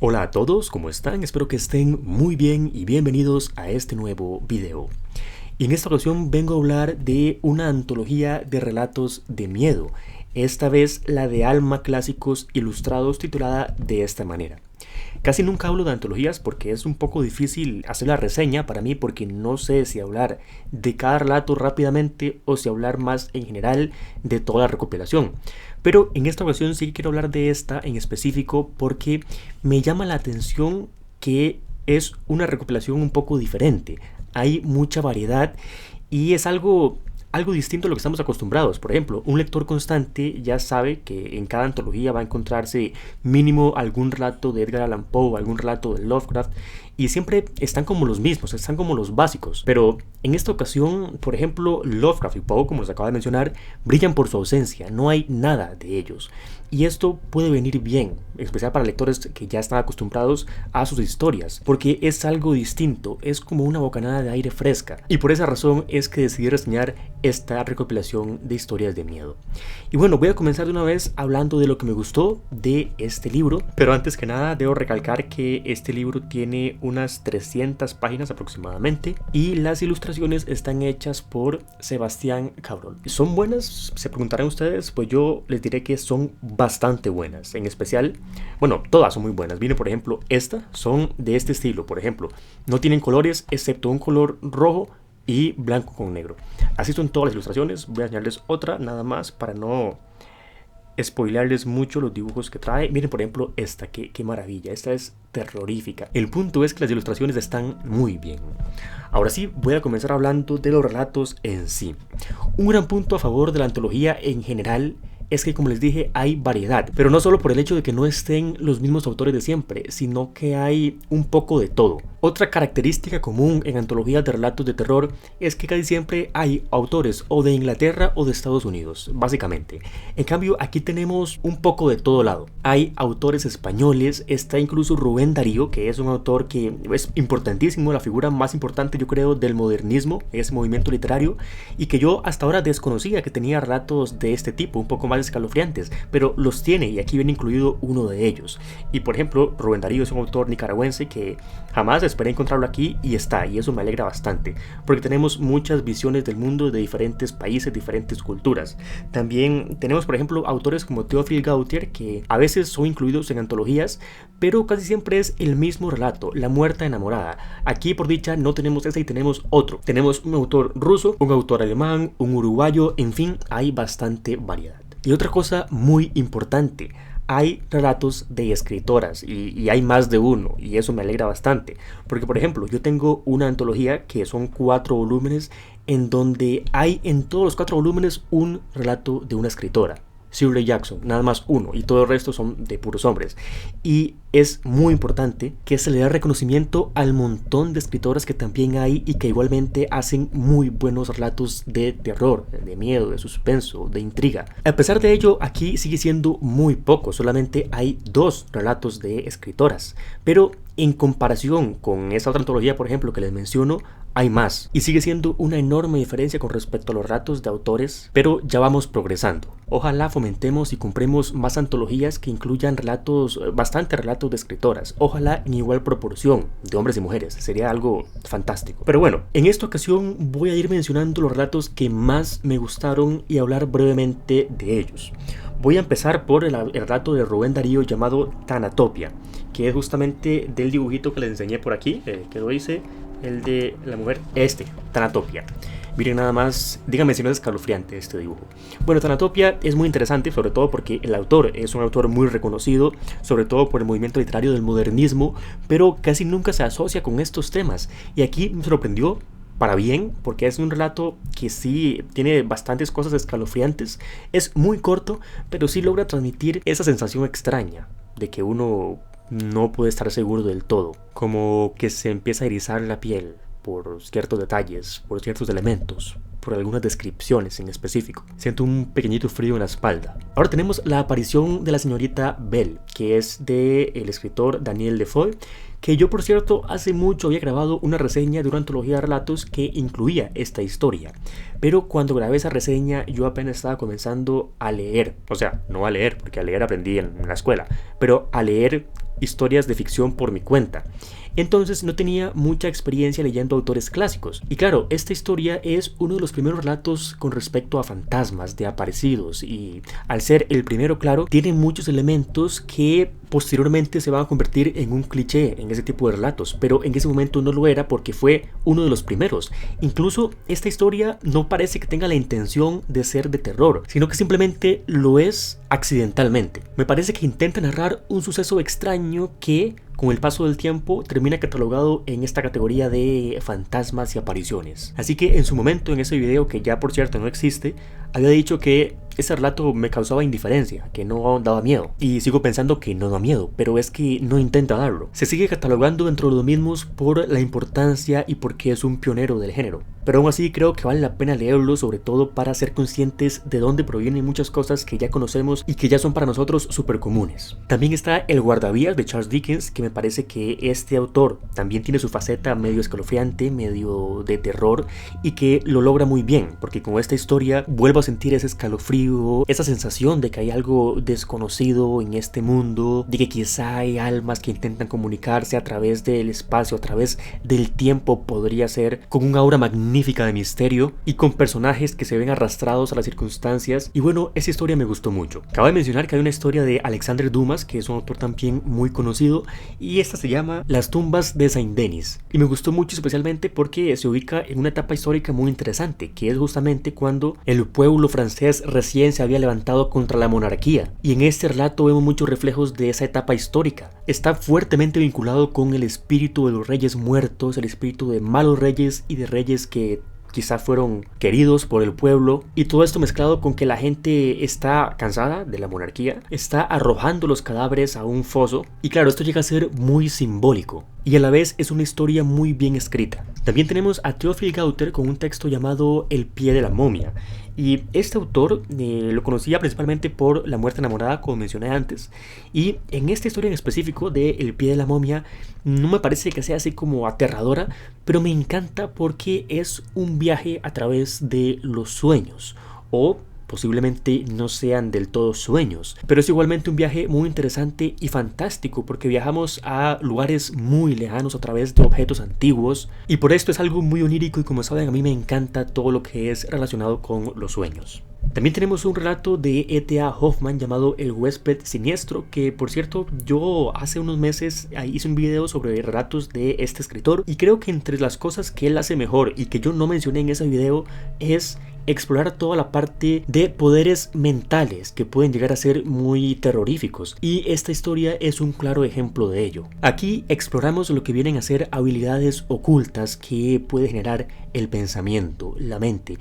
Hola a todos, ¿cómo están? Espero que estén muy bien y bienvenidos a este nuevo video. Y en esta ocasión vengo a hablar de una antología de relatos de miedo, esta vez la de Alma Clásicos Ilustrados, titulada de esta manera. Casi nunca hablo de antologías porque es un poco difícil hacer la reseña para mí, porque no sé si hablar de cada relato rápidamente o si hablar más en general de toda la recopilación. Pero en esta ocasión sí que quiero hablar de esta en específico porque me llama la atención que es una recopilación un poco diferente. Hay mucha variedad y es algo distinto a lo que estamos acostumbrados. Por ejemplo, un lector constante ya sabe que en cada antología va a encontrarse mínimo algún relato de Edgar Allan Poe, algún relato de Lovecraft, y siempre están como los mismos, están como los básicos. Pero en esta ocasión, por ejemplo, Lovecraft y Poe, como les acabo de mencionar, brillan por su ausencia, no hay nada de ellos. Y esto puede venir bien, en especial para lectores que ya están acostumbrados a sus historias, porque es algo distinto, es como una bocanada de aire fresca. Y por esa razón es que decidí reseñar esta recopilación de historias de miedo. Y bueno, voy a comenzar de una vez hablando de lo que me gustó de este libro, pero antes que nada debo recalcar que este libro tiene unas 300 páginas aproximadamente y las ilustraciones están hechas por Sebastián Cabrol. ¿Son buenas? Se preguntarán ustedes. Pues yo les diré que son bastante buenas. En especial, bueno, todas son muy buenas. Viene, por ejemplo, son de este estilo. Por ejemplo, no tienen colores excepto un color rojo y blanco con negro. Así son todas las ilustraciones. Voy a enseñarles otra nada más para no spoilearles mucho los dibujos que trae. Miren, por ejemplo, esta, qué maravilla. Esta es terrorífica. El punto es que las ilustraciones están muy bien. Ahora sí, voy a comenzar hablando de los relatos en sí. Un gran punto a favor de la antología en general es que, como les dije, hay variedad, pero no solo por el hecho de que no estén los mismos autores de siempre, sino que hay un poco de todo. Otra característica común en antologías de relatos de terror es que casi siempre hay autores o de Inglaterra o de Estados Unidos, básicamente. En cambio, aquí tenemos un poco de todo lado. Hay autores españoles, está incluso Rubén Darío, que es un autor que es importantísimo, la figura más importante, yo creo, del modernismo, ese movimiento literario, y que yo hasta ahora desconocía que tenía relatos de este tipo, un poco más escalofriantes, pero los tiene, y aquí viene incluido uno de ellos. Y por ejemplo, Rubén Darío es un autor nicaragüense que jamás esperé encontrarlo aquí, y está, y eso me alegra bastante, porque tenemos muchas visiones del mundo de diferentes países, diferentes culturas. También tenemos, por ejemplo, autores como Théophile Gautier, que a veces son incluidos en antologías, pero casi siempre es el mismo relato, La muerta enamorada. Aquí, por dicha, no tenemos ese y tenemos otro. Tenemos un autor ruso, un autor alemán, un uruguayo, en fin, hay bastante variedad. Y otra cosa muy importante, hay relatos de escritoras y hay más de uno, y eso me alegra bastante, porque por ejemplo yo tengo una antología que son 4 volúmenes en donde hay en todos los 4 volúmenes un relato de una escritora, Shirley Jackson, nada más uno, y todo el resto son de puros hombres. Y es muy importante que se le dé reconocimiento al montón de escritoras que también hay y que igualmente hacen muy buenos relatos de terror, de miedo, de suspenso, de intriga. A pesar de ello, aquí sigue siendo muy poco, solamente hay 2 relatos de escritoras, pero en comparación con esa otra antología, por ejemplo, que les menciono, hay más, y sigue siendo una enorme diferencia con respecto a los relatos de autores, pero ya vamos progresando. Ojalá fomentemos y compremos más antologías que incluyan bastante relatos de escritoras, ojalá en igual proporción de hombres y mujeres, sería algo fantástico. Pero bueno, en esta ocasión voy a ir mencionando los relatos que más me gustaron y hablar brevemente de ellos. Voy a empezar por el relato de Rubén Darío llamado Thanatopia, que es justamente del dibujito que les enseñé por aquí, que lo hice, el de la mujer, Thanatopia. Miren nada más, díganme si no es escalofriante este dibujo. Bueno, Thanatopia es muy interesante, sobre todo porque el autor es un autor muy reconocido, sobre todo por el movimiento literario del modernismo, pero casi nunca se asocia con estos temas. Y aquí me sorprendió para bien, porque es un relato que sí tiene bastantes cosas escalofriantes. Es muy corto, pero sí logra transmitir esa sensación extraña de que uno no puede estar seguro del todo, como que se empieza a erizar la piel por ciertos detalles, por ciertos elementos, por algunas descripciones en específico. Siento un pequeñito frío en la espalda. Ahora tenemos la aparición de la señorita Bell, que es del escritor Daniel Defoe, que yo, por cierto, hace mucho había grabado una reseña de una antología de relatos que incluía esta historia, pero cuando grabé esa reseña yo apenas estaba comenzando a leer, o sea, no a leer, porque a leer aprendí en la escuela, pero a leer historias de ficción por mi cuenta. Entonces no tenía mucha experiencia leyendo autores clásicos. Y claro, esta historia es uno de los primeros relatos con respecto a fantasmas, de aparecidos, y al ser el primero, claro, tiene muchos elementos que posteriormente se van a convertir en un cliché en ese tipo de relatos, pero en ese momento no lo era porque fue uno de los primeros. Incluso esta historia no parece que tenga la intención de ser de terror, sino que simplemente lo es accidentalmente. Me parece que intenta narrar un suceso extraño que, con el paso del tiempo, termina catalogado en esta categoría de fantasmas y apariciones. Así que en su momento, en ese video, que ya por cierto no existe, había dicho que ese relato me causaba indiferencia, que no daba miedo. Y sigo pensando que no da miedo, pero es que no intenta darlo. Se sigue catalogando dentro de los mismos por la importancia y porque es un pionero del género. Pero aún así creo que vale la pena leerlo, sobre todo para ser conscientes de dónde provienen muchas cosas que ya conocemos y que ya son para nosotros súper comunes. También está El guardavías de Charles Dickens, que me parece que este autor también tiene su faceta medio escalofriante, medio de terror, y que lo logra muy bien, porque con esta historia vuelvo a sentir ese escalofrío, esa sensación de que hay algo desconocido en este mundo, de que quizá hay almas que intentan comunicarse a través del espacio, a través del tiempo, podría ser, con un aura magnífica de misterio y con personajes que se ven arrastrados a las circunstancias. Y bueno, esa historia me gustó mucho. Acabo de mencionar que hay una historia de Alexander Dumas, que es un autor también muy conocido, y esta se llama Las tumbas de Saint-Denis, y me gustó mucho especialmente porque se ubica en una etapa histórica muy interesante, que es justamente cuando el pueblo francés recién se había levantado contra la monarquía, y en este relato vemos muchos reflejos de esa etapa histórica. Está fuertemente vinculado con el espíritu de los reyes muertos, el espíritu de malos reyes y de reyes que quizá fueron queridos por el pueblo, y todo esto mezclado con que la gente está cansada de la monarquía, está arrojando los cadáveres a un foso, y claro, esto llega a ser muy simbólico y a la vez es una historia muy bien escrita. También tenemos a Théophile Gautier con un texto llamado El pie de la momia, y este autor lo conocía principalmente por La muerte enamorada, como mencioné antes, y en esta historia en específico de El pie de la momia no me parece que sea así como aterradora, pero me encanta porque es un viaje a través de los sueños, o posiblemente no sean del todo sueños, pero es igualmente un viaje muy interesante y fantástico porque viajamos a lugares muy lejanos a través de objetos antiguos, y por esto es algo muy onírico, y como saben, a mí me encanta todo lo que es relacionado con los sueños. También tenemos un relato de E.T.A. Hoffmann llamado El huésped siniestro, que por cierto yo hace unos meses hice un video sobre relatos de este escritor, y creo que entre las cosas que él hace mejor y que yo no mencioné en ese video es explorar toda la parte de poderes mentales que pueden llegar a ser muy terroríficos, y esta historia es un claro ejemplo de ello. Aquí exploramos lo que vienen a ser habilidades ocultas que puede generar el pensamiento, la mente,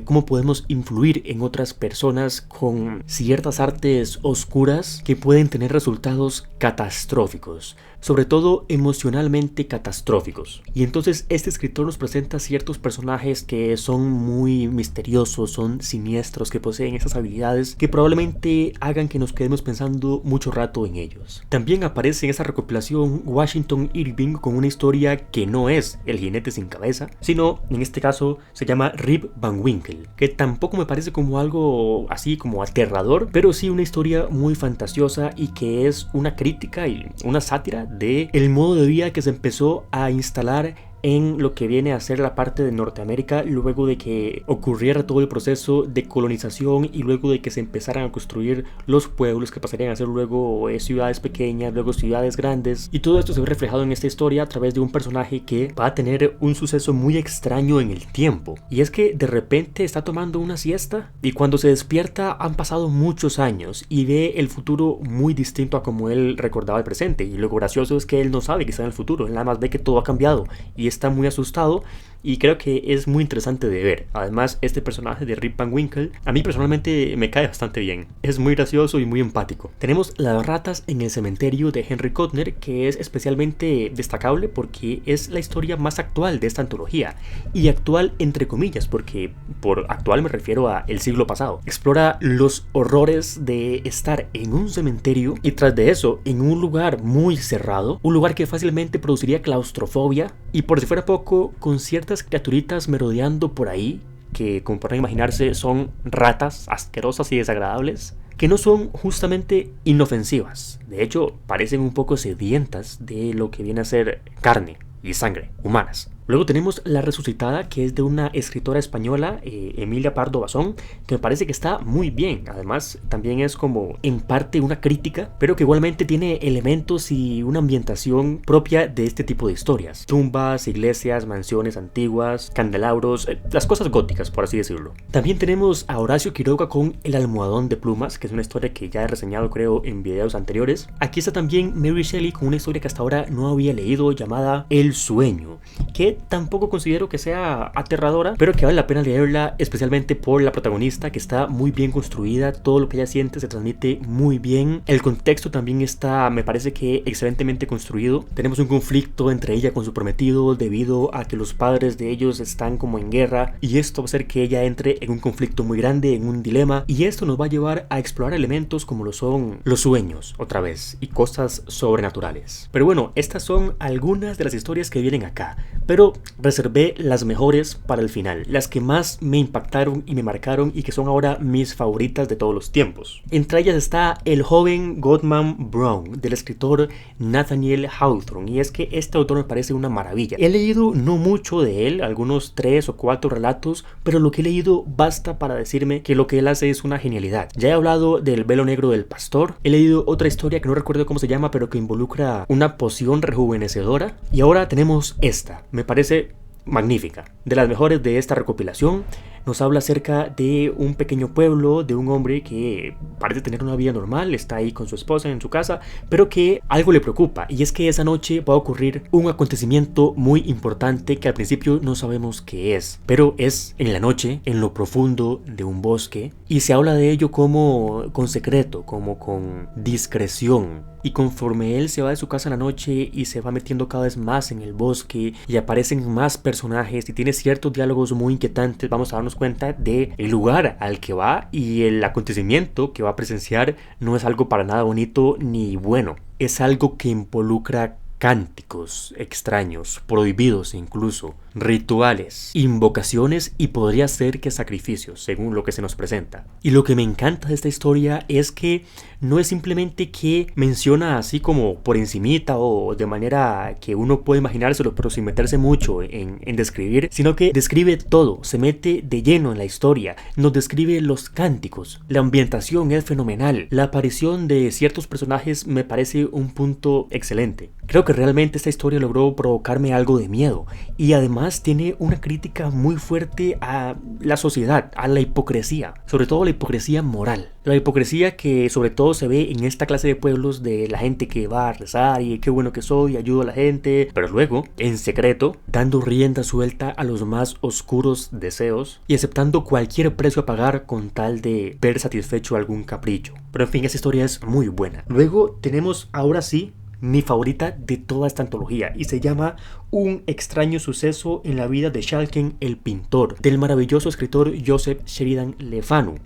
cómo podemos influir en otras personas con ciertas artes oscuras que pueden tener resultados catastróficos, sobre todo emocionalmente catastróficos. Y entonces este escritor nos presenta ciertos personajes que son muy misteriosos, son siniestros, que poseen esas habilidades que probablemente hagan que nos quedemos pensando mucho rato en ellos. También aparece en esa recopilación Washington Irving con una historia que no es El jinete sin cabeza, sino en este caso se llama Rip Van Winkle, que tampoco me parece como algo así como aterrador, pero sí una historia muy fantasiosa y que es una crítica y una sátira de el modo de vida que se empezó a instalar en lo que viene a ser la parte de Norteamérica luego de que ocurriera todo el proceso de colonización y luego de que se empezaran a construir los pueblos que pasarían a ser luego ciudades pequeñas, luego ciudades grandes, y todo esto se ve reflejado en esta historia a través de un personaje que va a tener un suceso muy extraño en el tiempo, y es que de repente está tomando una siesta y cuando se despierta han pasado muchos años y ve el futuro muy distinto a como él recordaba el presente, y lo gracioso es que él no sabe que está en el futuro, él nada más ve que todo ha cambiado y está muy asustado, y creo que es muy interesante de ver. Además, este personaje de Rip Van Winkle a mí personalmente me cae bastante bien, es muy gracioso y muy empático. Tenemos Las ratas en el cementerio de Henry Cotner, que es especialmente destacable porque es la historia más actual de esta antología, y actual entre comillas porque por actual me refiero a el siglo pasado. Explora los horrores de estar en un cementerio y tras de eso en un lugar muy cerrado, un lugar que fácilmente produciría claustrofobia, y por si fuera poco, con ciertas criaturitas merodeando por ahí que, como podrán imaginarse, son ratas asquerosas y desagradables. que no son justamente inofensivas. De hecho, parecen un poco sedientas de lo que viene a ser carne y sangre humanas. Luego tenemos La Resucitada, que es de una escritora española, Emilia Pardo Bazán, que me parece que está muy bien. Además, también es como en parte una crítica, pero que igualmente tiene elementos y una ambientación propia de este tipo de historias. Tumbas, iglesias, mansiones antiguas, candelabros, las cosas góticas, por así decirlo. También tenemos a Horacio Quiroga con El Almohadón de Plumas, que es una historia que ya he reseñado creo en videos anteriores. Aquí está también Mary Shelley con una historia que hasta ahora no había leído, llamada El Sueño, que tampoco considero que sea aterradora, pero que vale la pena leerla, especialmente por la protagonista, que está muy bien construida. Todo lo que ella siente se transmite muy bien. El contexto también está, me parece que excelentemente construido. Tenemos un conflicto entre ella con su prometido debido a que los padres de ellos están como en guerra, y esto va a hacer que ella entre en un conflicto muy grande, en un dilema, y esto nos va a llevar a explorar elementos como lo son los sueños, otra vez, y cosas sobrenaturales. Pero bueno, estas son algunas de las historias que vienen acá, pero reservé las mejores para el final, las que más me impactaron y me marcaron y que son ahora mis favoritas de todos los tiempos. Entre ellas está El joven Goodman Brown, del escritor Nathaniel Hawthorne, y es que este autor me parece una maravilla. He leído no mucho de él, algunos 3 o 4 relatos, pero lo que he leído basta para decirme que lo que él hace es una genialidad. Ya he hablado del Velo Negro del Pastor, he leído otra historia que no recuerdo cómo se llama, pero que involucra una poción rejuvenecedora, y ahora tenemos esta. Me parece magnífica, de las mejores de esta recopilación. Nos habla acerca de un pequeño pueblo, de un hombre que parece tener una vida normal, está ahí con su esposa en su casa, pero que algo le preocupa, y es que esa noche va a ocurrir un acontecimiento muy importante que al principio no sabemos qué es, pero es en la noche, en lo profundo de un bosque, y se habla de ello como con secreto, como con discreción. Y conforme él se va de su casa en la noche y se va metiendo cada vez más en el bosque y aparecen más personajes y tiene ciertos diálogos muy inquietantes, vamos a darnos cuenta de el lugar al que va, y el acontecimiento que va a presenciar no es algo para nada bonito ni bueno. Es algo que involucra cánticos extraños, prohibidos incluso, rituales, invocaciones y podría ser que sacrificios, según lo que se nos presenta. Y lo que me encanta de esta historia es que no es simplemente que menciona así como por encimita o de manera que uno puede imaginárselo, pero sin meterse mucho en describir, sino que describe todo, se mete de lleno en la historia, nos describe los cánticos, la ambientación es fenomenal, la aparición de ciertos personajes me parece un punto excelente. Creo que realmente esta historia logró provocarme algo de miedo, y además tiene una crítica muy fuerte a la sociedad, a la hipocresía, sobre todo la hipocresía moral. La hipocresía que sobre todo se ve en esta clase de pueblos, de la gente que va a rezar y qué bueno que soy, ayudo a la gente, pero luego, en secreto, dando rienda suelta a los más oscuros deseos y aceptando cualquier precio a pagar con tal de ver satisfecho algún capricho. Pero en fin, esa historia es muy buena. Luego tenemos, ahora sí, mi favorita de toda esta antología, y se llama Un extraño suceso en la vida de Shalken el pintor, del maravilloso escritor Joseph Sheridan Le Fanu.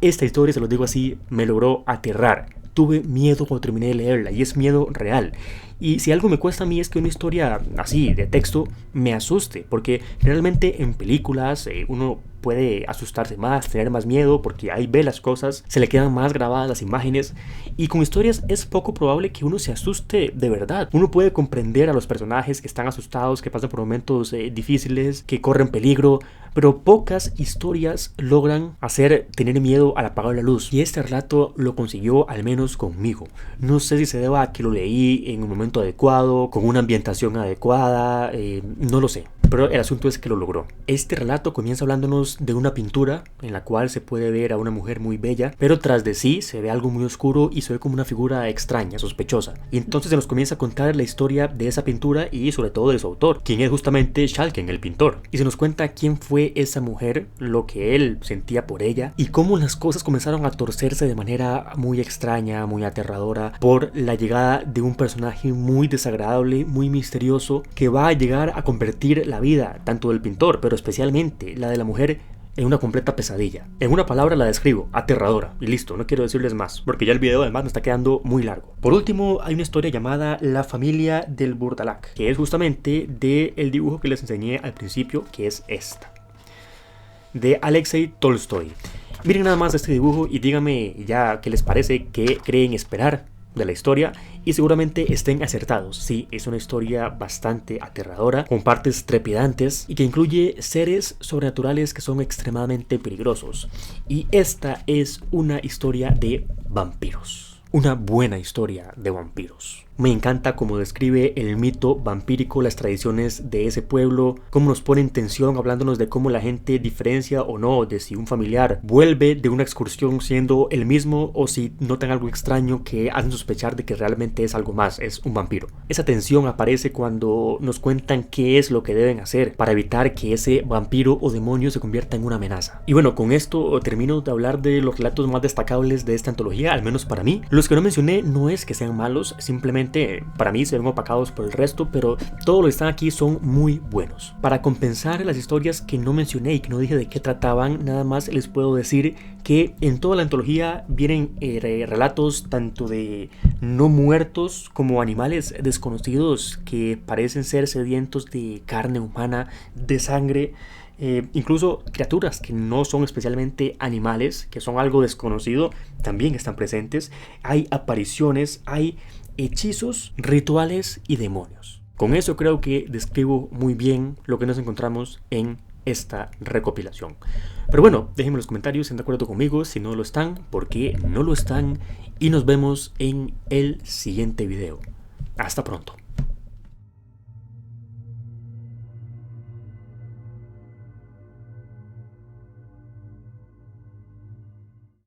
Esta historia, se lo digo así, me logró aterrar. Tuve miedo cuando terminé de leerla, y es miedo real. Y si algo me cuesta a mí es que una historia así de texto me asuste, porque realmente en películas uno puede asustarse más, tener más miedo, porque ahí ve las cosas, se le quedan más grabadas las imágenes, y con historias es poco probable que uno se asuste de verdad. Uno puede comprender a los personajes que están asustados, que pasan por momentos difíciles, que corren peligro, pero pocas historias logran hacer tener miedo al apagar la luz, y este relato lo consiguió, al menos conmigo. No sé si se deba a que lo leí en un momento adecuado, con una ambientación adecuada, no lo sé, pero el asunto es que lo logró. Este relato comienza hablándonos de una pintura en la cual se puede ver a una mujer muy bella, pero tras de sí se ve algo muy oscuro y se ve como una figura extraña, sospechosa. Y entonces se nos comienza a contar la historia de esa pintura y sobre todo de su autor, quien es justamente Shalken, el pintor. Y se nos cuenta quién fue esa mujer, lo que él sentía por ella y cómo las cosas comenzaron a torcerse de manera muy extraña, muy aterradora, por la llegada de un personaje muy desagradable, muy misterioso, que va a llegar a convertir la vida tanto del pintor, pero especialmente la de la mujer, en una completa pesadilla. En una palabra la describo: aterradora. Y listo, no quiero decirles más, porque ya el video además me está quedando muy largo. Por último, hay una historia llamada La familia del Burdalac, que es justamente del dibujo que les enseñé al principio, que es esta, de Alexei Tolstoy. Miren nada más este dibujo y díganme ya qué les parece, qué creen esperar de la historia y seguramente estén acertados. Sí, es una historia bastante aterradora, con partes trepidantes y que incluye seres sobrenaturales que son extremadamente peligrosos. Y esta es una historia de vampiros. Una buena historia de vampiros. Me encanta cómo describe el mito vampírico, las tradiciones de ese pueblo, cómo nos pone en tensión hablándonos de cómo la gente diferencia o no de si un familiar vuelve de una excursión siendo el mismo o si notan algo extraño que hacen sospechar de que realmente es algo más, es un vampiro. Esa tensión aparece cuando nos cuentan qué es lo que deben hacer para evitar que ese vampiro o demonio se convierta en una amenaza. Y bueno, con esto termino de hablar de los relatos más destacables de esta antología, al menos para mí. Los que no mencioné no es que sean malos, simplemente para mí se ven opacados por el resto, pero todos los que están aquí son muy buenos. Para compensar las historias que no mencioné y que no dije de qué trataban, nada más les puedo decir que en toda la antología vienen relatos tanto de no muertos como animales desconocidos que parecen ser sedientos de carne humana, de sangre. Incluso criaturas que no son especialmente animales, que son algo desconocido, también están presentes. Hay apariciones, hay hechizos, rituales y demonios. Con eso creo que describo muy bien lo que nos encontramos en esta recopilación. Pero bueno, déjenme en los comentarios si están de acuerdo conmigo, si no lo están, por qué no lo están, y nos vemos en el siguiente video. Hasta pronto.